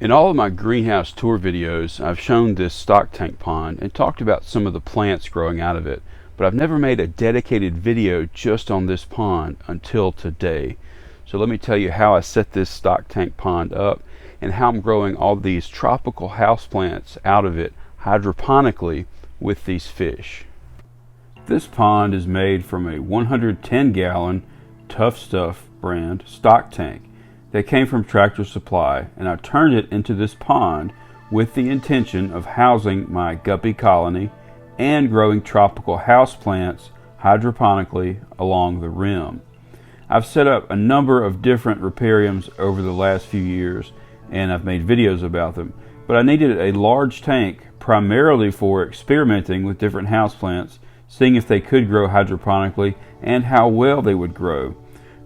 In all of my greenhouse tour videos, I've shown this stock tank pond and talked about some of the plants growing out of it, but I've never made a dedicated video just on this pond until today. So let me tell you how I set this stock tank pond up and how I'm growing all these tropical houseplants out of it hydroponically with these fish. This pond is made from a 110-gallon Tough Stuff brand stock tank that came from Tractor Supply, and I turned it into this pond with the intention of housing my guppy colony and growing tropical houseplants hydroponically along the rim. I've set up a number of different ripariums over the last few years, and I've made videos about them, but I needed a large tank primarily for experimenting with different houseplants, seeing if they could grow hydroponically and how well they would grow.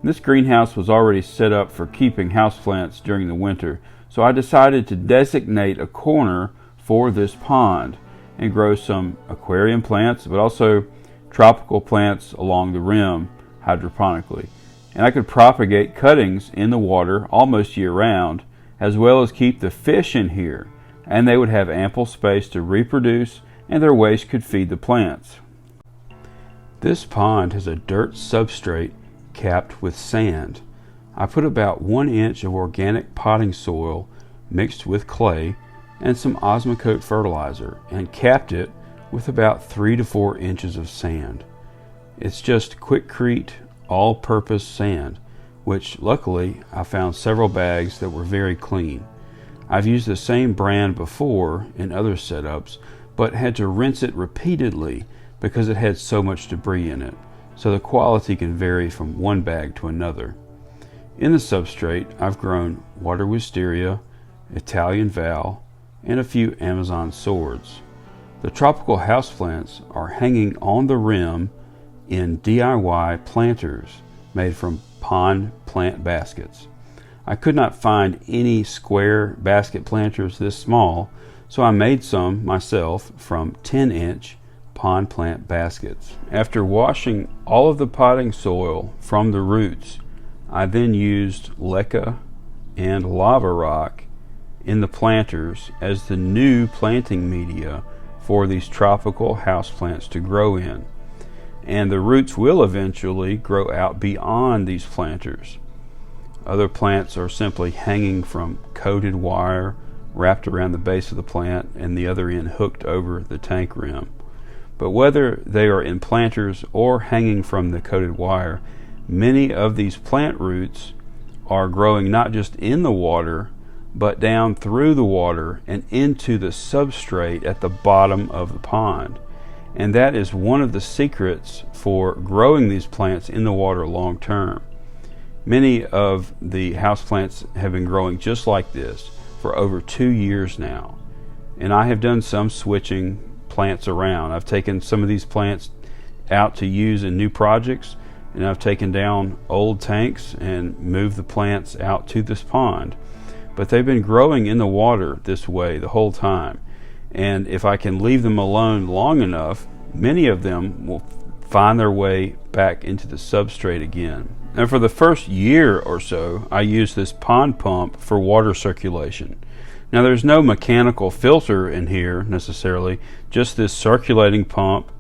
This greenhouse was already set up for keeping houseplants during the winter, so I decided to designate a corner for this pond and grow some aquarium plants, but also tropical plants along the rim hydroponically. And I could propagate cuttings in the water almost year-round, as well as keep the fish in here, and they would have ample space to reproduce, and their waste could feed the plants. This pond has a dirt substrate capped with sand. I put about 1 inch of organic potting soil mixed with clay and some Osmocote fertilizer and capped it with about 3 to 4 inches of sand. It's just Quikrete all-purpose sand, which luckily I found several bags that were very clean. I've used the same brand before in other setups, but had to rinse it repeatedly because it had so much debris in it, so the quality can vary from one bag to another. In the substrate, I've grown water wisteria, Italian val, and a few Amazon swords. The tropical houseplants are hanging on the rim in DIY planters made from pond plant baskets. I could not find any square basket planters this small, so I made some myself from 10-inch pond plant baskets. After washing all of the potting soil from the roots, I then used leca and lava rock in the planters as the new planting media for these tropical houseplants to grow in. And the roots will eventually grow out beyond these planters. Other plants are simply hanging from coated wire wrapped around the base of the plant and the other end hooked over the tank rim. But whether they are in planters or hanging from the coated wire, many of these plant roots are growing not just in the water, but down through the water and into the substrate at the bottom of the pond. And that is one of the secrets for growing these plants in the water long term. Many of the houseplants have been growing just like this for over 2 years now. And I have done some switching plants around. I've taken some of these plants out to use in new projects, and I've taken down old tanks and moved the plants out to this pond. But they've been growing in the water this way the whole time. And if I can leave them alone long enough, many of them will find their way back into the substrate again. And for the first year or so, I used this pond pump for water circulation. Now there's no mechanical filter in here necessarily, just this circulating pump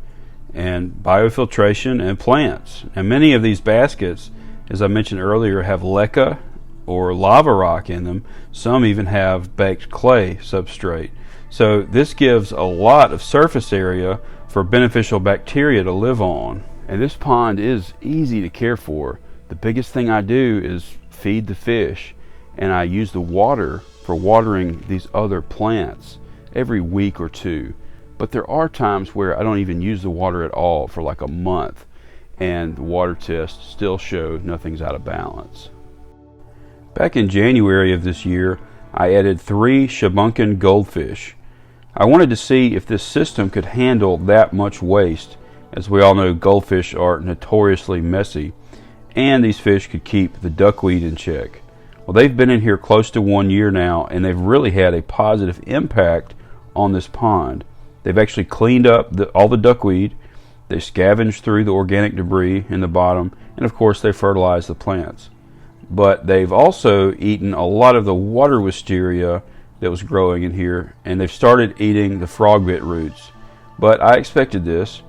and biofiltration and plants. And many of these baskets, as I mentioned earlier, have leca or lava rock in them. Some even have baked clay substrate. So this gives a lot of surface area for beneficial bacteria to live on. And this pond is easy to care for. The biggest thing I do is feed the fish, and I use the water for watering these other plants every week or two. But there are times where I don't even use the water at all for like a month, and the water tests still show nothing's out of balance. Back in January of this year, I added 3 Shabunkin goldfish. I wanted to see if this system could handle that much waste. As we all know, goldfish are notoriously messy, and these fish could keep the duckweed in check. Well, they've been in here close to 1 year now, and they've really had a positive impact on this pond. They've actually cleaned up all the duckweed, they scavenged through the organic debris in the bottom, and of course they fertilized the plants. But they've also eaten a lot of the water wisteria that was growing in here, and they've started eating the frog bit roots. But I expected this,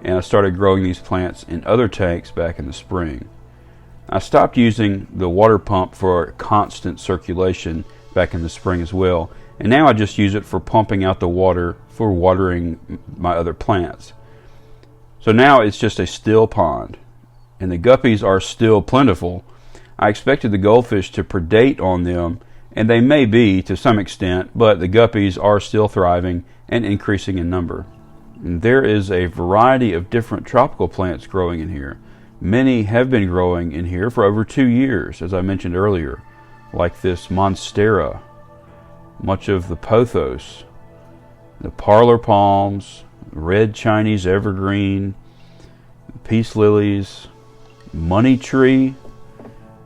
and I started growing these plants in other tanks back in the spring. I stopped using the water pump for constant circulation back in the spring as well, and now I just use it for pumping out the water for watering my other plants. So now it's just a still pond, and the guppies are still plentiful. I expected the goldfish to predate on them, and they may be to some extent, but the guppies are still thriving and increasing in number. And there is a variety of different tropical plants growing in here. Many have been growing in here for over 2 years, as I mentioned earlier, like this monstera, much of the pothos, the parlor palms, red Chinese evergreen, peace lilies, money tree,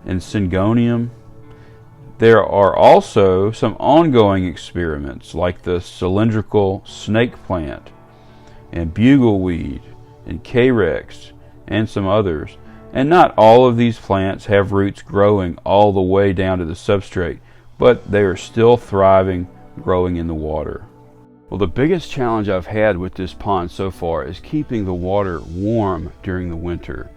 and syngonium. There are also some ongoing experiments like the cylindrical snake plant and bugleweed and carex and some others. And not all of these plants have roots growing all the way down to the substrate, but they are still thriving, growing in the water. Well, the biggest challenge I've had with this pond so far is keeping the water warm during the winter.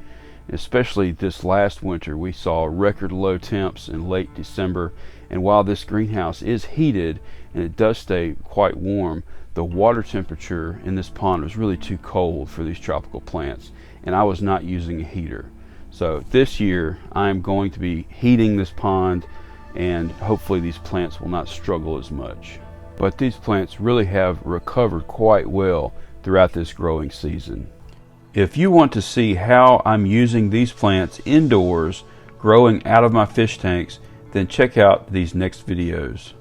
Especially this last winter, we saw record low temps in late December, and while this greenhouse is heated and it does stay quite warm, the water temperature in this pond was really too cold for these tropical plants, and I was not using a heater. So this year I'm going to be heating this pond, and hopefully these plants will not struggle as much. But these plants really have recovered quite well throughout this growing season. If you want to see how I'm using these plants indoors, growing out of my fish tanks, then check out these next videos.